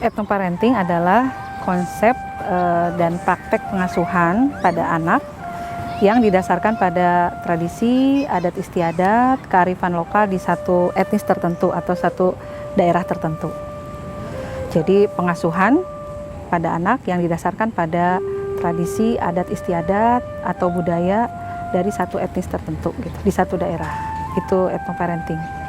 Ethnoparenting adalah konsep dan praktek pengasuhan pada anak yang didasarkan pada tradisi, adat istiadat, kearifan lokal di satu etnis tertentu atau satu daerah tertentu. Jadi pengasuhan pada anak yang didasarkan pada tradisi, adat istiadat atau budaya dari satu etnis tertentu gitu, di satu daerah. Itu ethnoparenting.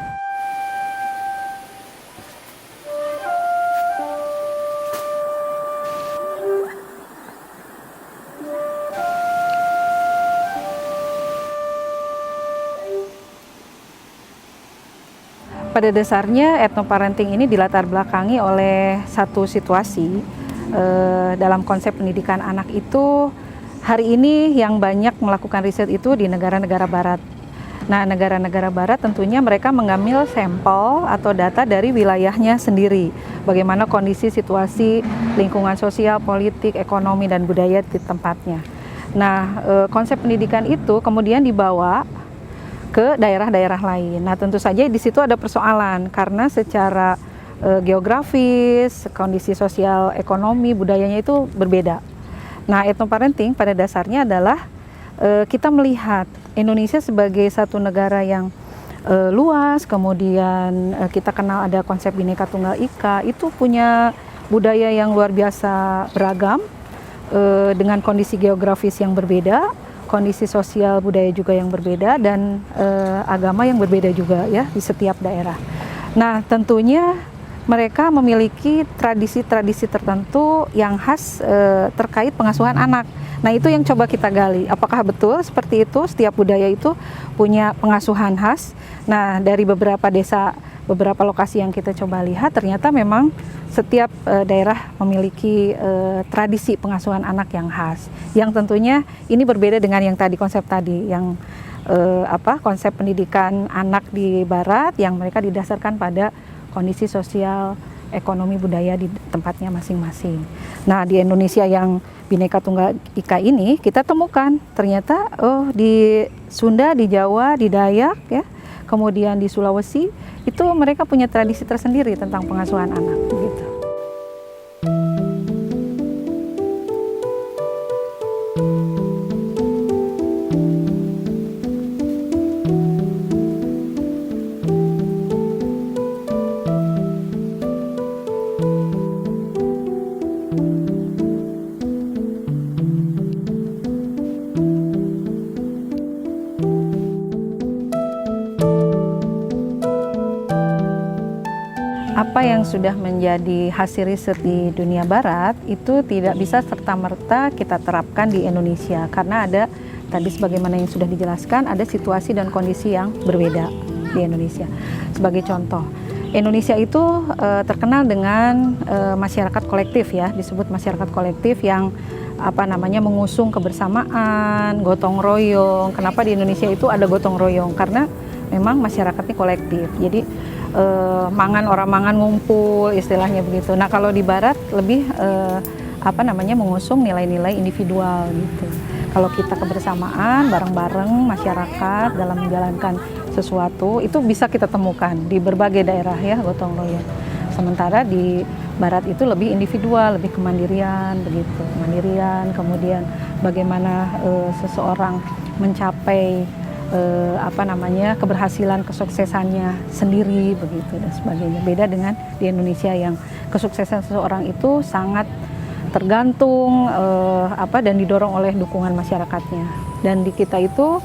Pada dasarnya ethnoparenting ini dilatar belakangi oleh satu situasi dalam konsep pendidikan anak itu hari ini yang banyak melakukan riset itu di negara-negara barat. Nah, negara-negara barat tentunya mereka mengambil sampel atau data dari wilayahnya sendiri. Bagaimana kondisi situasi lingkungan sosial, politik, ekonomi, dan budaya di tempatnya. Nah, konsep pendidikan itu kemudian dibawa ke daerah-daerah lain. Nah, tentu saja di situ ada persoalan karena secara geografis, kondisi sosial, ekonomi, budayanya itu berbeda. Nah, ethnoparenting pada dasarnya adalah kita melihat Indonesia sebagai satu negara yang luas, kemudian kita kenal ada konsep Bhinneka Tunggal Ika, itu punya budaya yang luar biasa beragam dengan kondisi geografis yang berbeda, kondisi sosial budaya juga yang berbeda, dan agama yang berbeda juga ya di setiap daerah. Nah, tentunya mereka memiliki tradisi-tradisi tertentu yang khas terkait pengasuhan anak. Nah, itu yang coba kita gali. Apakah betul seperti itu? Setiap budaya itu punya pengasuhan khas. Nah, dari beberapa desa, beberapa lokasi yang kita coba lihat, ternyata memang setiap daerah memiliki tradisi pengasuhan anak yang khas. Yang tentunya ini berbeda dengan yang tadi, konsep tadi, yang konsep pendidikan anak di barat yang mereka didasarkan pada kondisi sosial, ekonomi, budaya di tempatnya masing-masing. Nah, di Indonesia yang Bhinneka Tunggal Ika ini kita temukan ternyata di Sunda, di Jawa, di Dayak ya, kemudian di Sulawesi itu mereka punya tradisi tersendiri tentang pengasuhan anak gitu. Apa yang sudah menjadi hasil riset di dunia barat itu tidak bisa serta-merta kita terapkan di Indonesia karena ada tadi sebagaimana yang sudah dijelaskan ada situasi dan kondisi yang berbeda di Indonesia. Sebagai contoh, Indonesia itu terkenal dengan masyarakat kolektif ya, disebut masyarakat kolektif yang mengusung kebersamaan, gotong royong. Kenapa di Indonesia itu ada gotong royong? Karena memang masyarakatnya kolektif. Jadi orang mangan ngumpul istilahnya begitu. Nah, kalau di barat lebih mengusung nilai-nilai individual gitu. Kalau kita kebersamaan bareng-bareng masyarakat dalam menjalankan sesuatu itu bisa kita temukan di berbagai daerah ya, gotong royong. Sementara di barat itu lebih individual, lebih kemandirian begitu. Kemandirian, kemudian bagaimana seseorang mencapai keberhasilan, kesuksesannya sendiri begitu dan sebagainya. Beda dengan di Indonesia yang kesuksesan seseorang itu sangat tergantung dan didorong oleh dukungan masyarakatnya. Dan di kita itu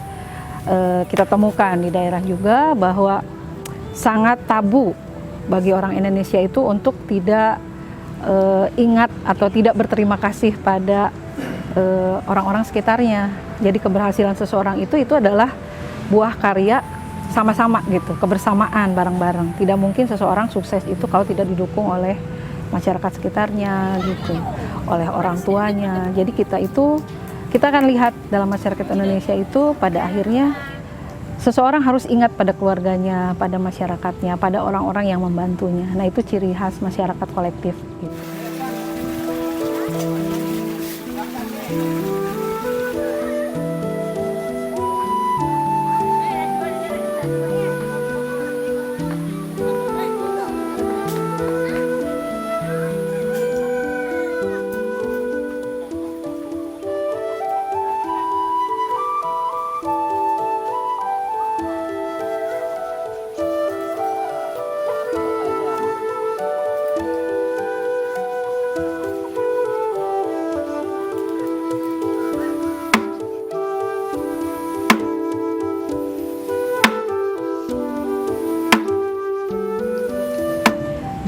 kita temukan di daerah juga bahwa sangat tabu bagi orang Indonesia itu untuk tidak ingat atau tidak berterima kasih pada orang-orang sekitarnya. Jadi keberhasilan seseorang itu adalah buah karya sama-sama gitu, kebersamaan bareng-bareng. Tidak mungkin seseorang sukses itu kalau tidak didukung oleh masyarakat sekitarnya gitu, oleh orang tuanya. Jadi kita akan lihat dalam masyarakat Indonesia itu pada akhirnya seseorang harus ingat pada keluarganya, pada masyarakatnya, pada orang-orang yang membantunya. Nah, itu ciri khas masyarakat kolektif gitu.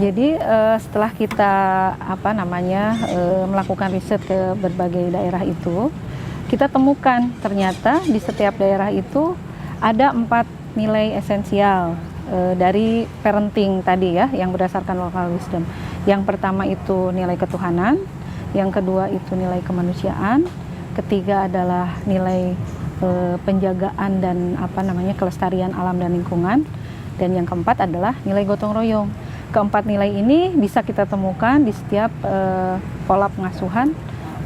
Jadi setelah kita melakukan riset ke berbagai daerah itu, kita temukan ternyata di setiap daerah itu ada 4 nilai esensial dari parenting tadi ya, yang berdasarkan local wisdom. Yang pertama itu nilai ketuhanan, yang kedua itu nilai kemanusiaan, ketiga adalah nilai penjagaan dan kelestarian alam dan lingkungan, dan yang keempat adalah nilai gotong royong. Keempat nilai ini bisa kita temukan di setiap pola pengasuhan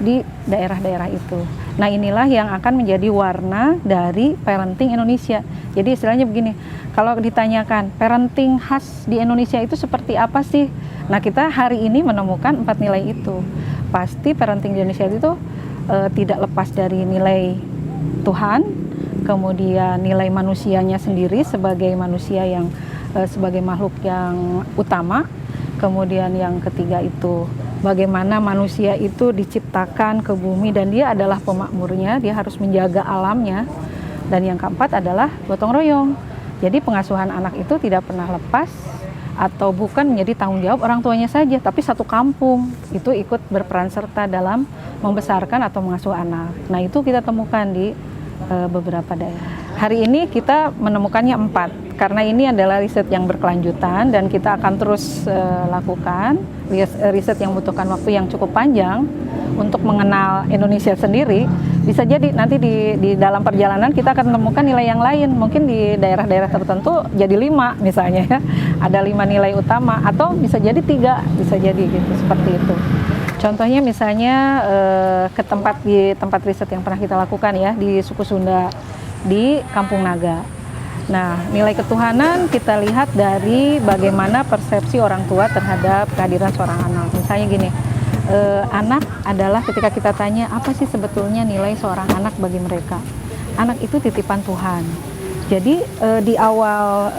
di daerah-daerah itu. Nah, inilah yang akan menjadi warna dari parenting Indonesia. Jadi istilahnya begini, kalau ditanyakan parenting khas di Indonesia itu seperti apa sih? Nah, kita hari ini menemukan 4 nilai itu. Pasti parenting di Indonesia itu tidak lepas dari nilai Tuhan, kemudian nilai manusianya sendiri sebagai manusia yang sebagai makhluk yang utama. Kemudian yang ketiga itu bagaimana manusia itu diciptakan ke bumi dan dia adalah pemakmurnya, dia harus menjaga alamnya. Dan yang keempat adalah gotong royong. Jadi pengasuhan anak itu tidak pernah lepas atau bukan menjadi tanggung jawab orang tuanya saja, tapi satu kampung itu ikut berperan serta dalam membesarkan atau mengasuh anak. Nah, itu kita temukan di beberapa daerah. Hari ini kita menemukannya 4, karena ini adalah riset yang berkelanjutan dan kita akan terus lakukan riset yang membutuhkan waktu yang cukup panjang untuk mengenal Indonesia sendiri. Bisa jadi nanti di dalam perjalanan kita akan menemukan nilai yang lain, mungkin di daerah-daerah tertentu jadi 5 misalnya ya, ada 5 nilai utama, atau bisa jadi 3, bisa jadi gitu, seperti itu. Contohnya misalnya di tempat riset yang pernah kita lakukan ya, di suku Sunda, di Kampung Naga. Nah, nilai ketuhanan kita lihat dari bagaimana persepsi orang tua terhadap kehadiran seorang anak. Misalnya gini, anak adalah ketika kita tanya apa sih sebetulnya nilai seorang anak bagi mereka. Anak itu titipan Tuhan. Jadi di awal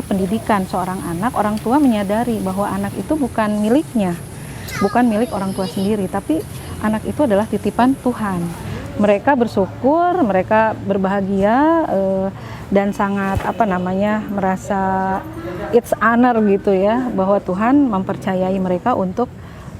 pendidikan seorang anak, orang tua menyadari bahwa anak itu bukan miliknya, bukan milik orang tua sendiri, tapi anak itu adalah titipan Tuhan. Mereka bersyukur, mereka berbahagia dan sangat merasa it's honor gitu ya, bahwa Tuhan mempercayai mereka untuk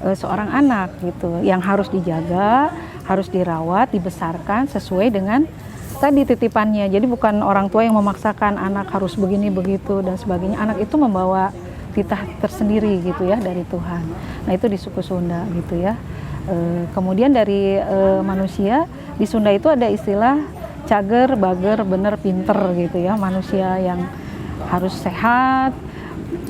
seorang anak gitu, yang harus dijaga, harus dirawat, dibesarkan sesuai dengan tadi titipannya. Jadi bukan orang tua yang memaksakan anak harus begini begitu dan sebagainya. Anak itu membawa titah tersendiri gitu ya dari Tuhan. Nah, itu di suku Sunda gitu ya. Kemudian dari manusia di Sunda itu ada istilah cager, bager, bener, pinter gitu ya. Manusia yang harus sehat,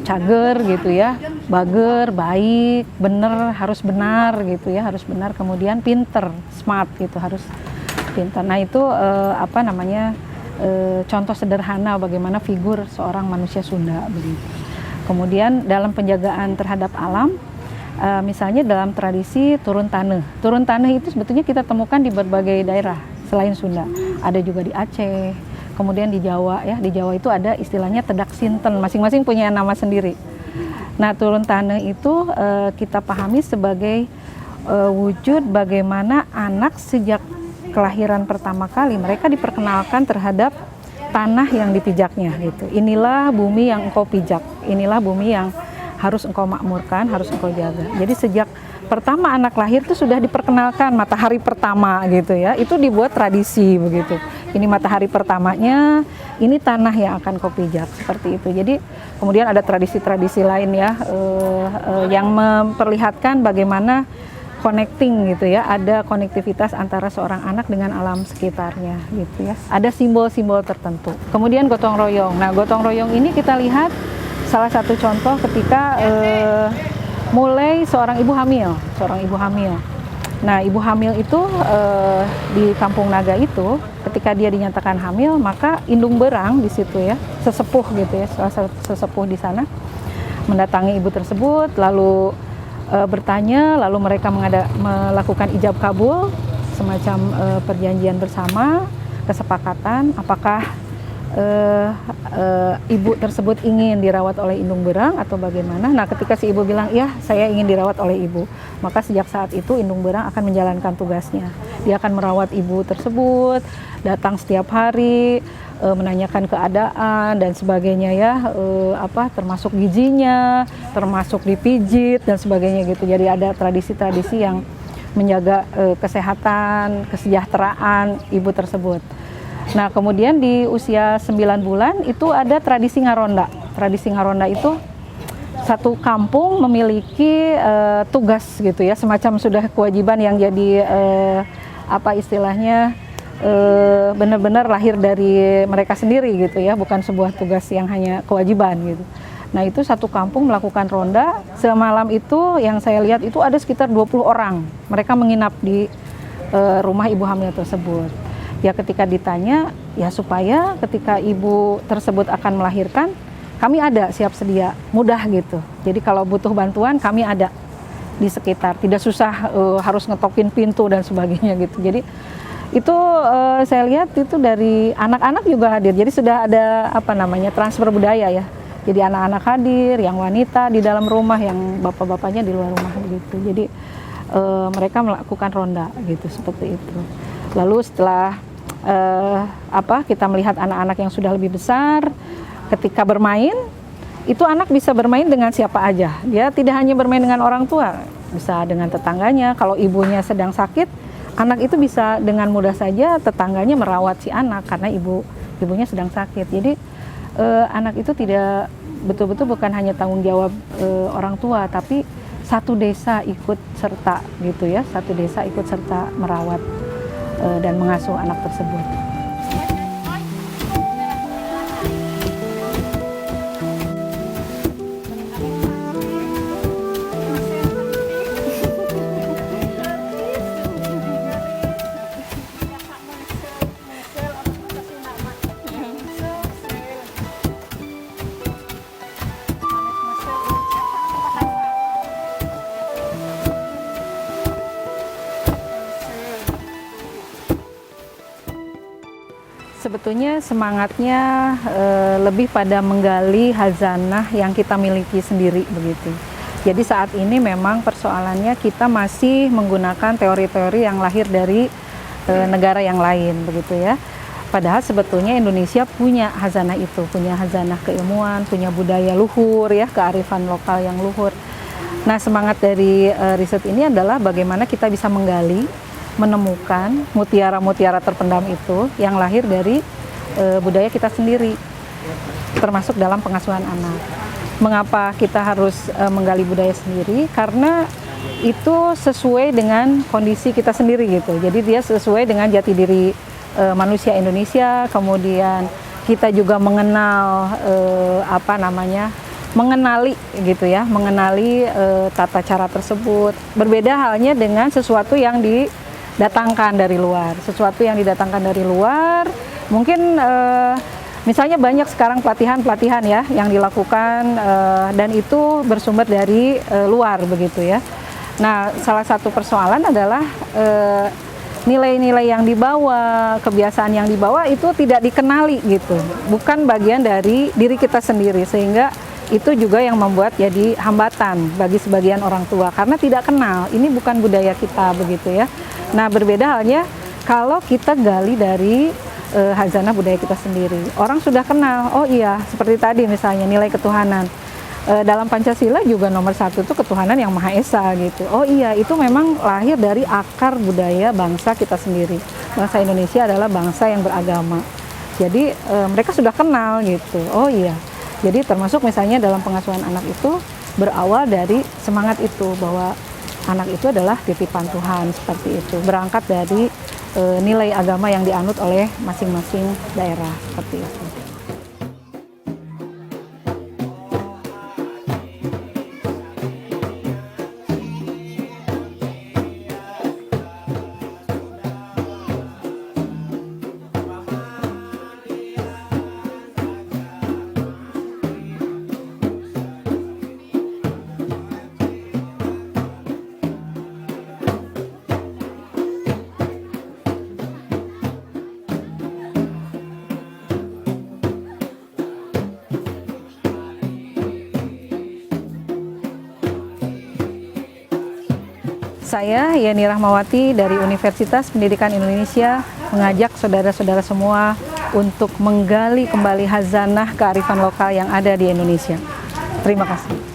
cager gitu ya, bager, baik, bener, harus benar gitu ya, harus benar. Kemudian pinter, smart gitu, harus pintar. Nah, itu contoh sederhana bagaimana figur seorang manusia Sunda begitu. Kemudian dalam penjagaan terhadap alam, misalnya dalam tradisi turun tanah. Turun tanah itu sebetulnya kita temukan di berbagai daerah selain Sunda. Ada juga di Aceh, kemudian di Jawa ya. Di Jawa itu ada istilahnya tedak sinten, masing-masing punya nama sendiri. Nah, turun tanah itu kita pahami sebagai wujud bagaimana anak sejak kelahiran pertama kali mereka diperkenalkan terhadap tanah yang dipijaknya gitu. Inilah bumi yang engkau pijak, inilah bumi yang harus engkau makmurkan, harus engkau jaga. Jadi sejak pertama anak lahir itu sudah diperkenalkan matahari pertama gitu ya. Itu dibuat tradisi begitu. Ini matahari pertamanya, ini tanah yang akan kau pijak, seperti itu. Jadi kemudian ada tradisi-tradisi lain ya yang memperlihatkan bagaimana connecting gitu ya, ada konektivitas antara seorang anak dengan alam sekitarnya gitu ya. Ada simbol-simbol tertentu. Kemudian gotong royong. Nah, gotong royong ini kita lihat salah satu contoh ketika mulai seorang ibu hamil. Nah, ibu hamil itu di Kampung Naga itu ketika dia dinyatakan hamil, maka indung berang di situ ya, sesepuh gitu ya, salah satu sesepuh di sana mendatangi ibu tersebut, lalu bertanya, lalu mereka melakukan ijab kabul, semacam perjanjian bersama, kesepakatan apakah ibu tersebut ingin dirawat oleh indung berang atau bagaimana. Nah, ketika si ibu bilang, ya saya ingin dirawat oleh ibu, maka sejak saat itu indung berang akan menjalankan tugasnya. Dia akan merawat ibu tersebut, datang setiap hari, menanyakan keadaan dan sebagainya ya, termasuk gizinya, termasuk dipijit dan sebagainya gitu. Jadi ada tradisi-tradisi yang menjaga kesehatan, kesejahteraan ibu tersebut. Nah, kemudian di usia 9 bulan itu ada tradisi ngaronda. Tradisi ngaronda itu satu kampung memiliki tugas gitu ya, semacam sudah kewajiban yang jadi istilahnya benar-benar lahir dari mereka sendiri gitu ya, bukan sebuah tugas yang hanya kewajiban gitu. Nah, itu satu kampung melakukan ronda. Semalam itu yang saya lihat itu ada sekitar 20 orang. Mereka menginap di rumah ibu hamil tersebut. Ya, ketika ditanya, ya supaya ketika ibu tersebut akan melahirkan, kami ada siap sedia, mudah gitu. Jadi kalau butuh bantuan, kami ada di sekitar, tidak susah harus ngetokin pintu dan sebagainya gitu. Jadi itu saya lihat itu dari anak-anak juga hadir. Jadi sudah ada transfer budaya ya. Jadi anak-anak hadir, yang wanita di dalam rumah, yang bapak-bapaknya di luar rumah gitu. Jadi mereka melakukan ronda gitu, seperti itu. Lalu setelah kita melihat anak-anak yang sudah lebih besar, ketika bermain, itu anak bisa bermain dengan siapa aja. Dia tidak hanya bermain dengan orang tua, bisa dengan tetangganya. Kalau ibunya sedang sakit, anak itu bisa dengan mudah saja tetangganya merawat si anak karena ibunya sedang sakit. Jadi anak itu tidak betul-betul bukan hanya tanggung jawab orang tua, tapi satu desa ikut serta gitu ya, satu desa ikut serta merawat dan mengasuh anak tersebut. Sebetulnya semangatnya lebih pada menggali hazanah yang kita miliki sendiri begitu. Jadi saat ini memang persoalannya kita masih menggunakan teori-teori yang lahir dari negara yang lain begitu ya. Padahal sebetulnya Indonesia punya hazanah itu, punya hazanah keilmuan, punya budaya luhur ya, kearifan lokal yang luhur. Nah, semangat dari riset ini adalah bagaimana kita bisa menggali, menemukan mutiara-mutiara terpendam itu yang lahir dari budaya kita sendiri, termasuk dalam pengasuhan anak. Mengapa kita harus menggali budaya sendiri? Karena itu sesuai dengan kondisi kita sendiri gitu. Jadi dia sesuai dengan jati diri manusia Indonesia. Kemudian kita juga mengenal mengenali gitu ya, mengenali tata cara tersebut. Berbeda halnya dengan sesuatu yang didatangkan dari luar. Sesuatu yang didatangkan dari luar, mungkin misalnya banyak sekarang pelatihan-pelatihan ya yang dilakukan dan itu bersumber dari luar begitu ya. Nah, salah satu persoalan adalah nilai-nilai yang dibawa, kebiasaan yang dibawa itu tidak dikenali gitu. Bukan bagian dari diri kita sendiri, sehingga itu juga yang membuat jadi hambatan bagi sebagian orang tua karena tidak kenal, ini bukan budaya kita begitu ya. Nah, berbeda halnya kalau kita gali dari hazanah budaya kita sendiri. Orang sudah kenal, oh iya, seperti tadi misalnya nilai ketuhanan. Dalam Pancasila juga nomor 1 itu ketuhanan yang Maha Esa gitu. Oh iya, itu memang lahir dari akar budaya bangsa kita sendiri. Bangsa Indonesia adalah bangsa yang beragama. Jadi mereka sudah kenal gitu. Oh iya. Jadi termasuk misalnya dalam pengasuhan anak itu berawal dari semangat itu bahwa anak itu adalah titipan Tuhan seperti itu. Berangkat dari nilai agama yang dianut oleh masing-masing daerah seperti itu. Saya, Yeni Rahmawati dari Universitas Pendidikan Indonesia, mengajak saudara-saudara semua untuk menggali kembali hazanah kearifan lokal yang ada di Indonesia. Terima kasih.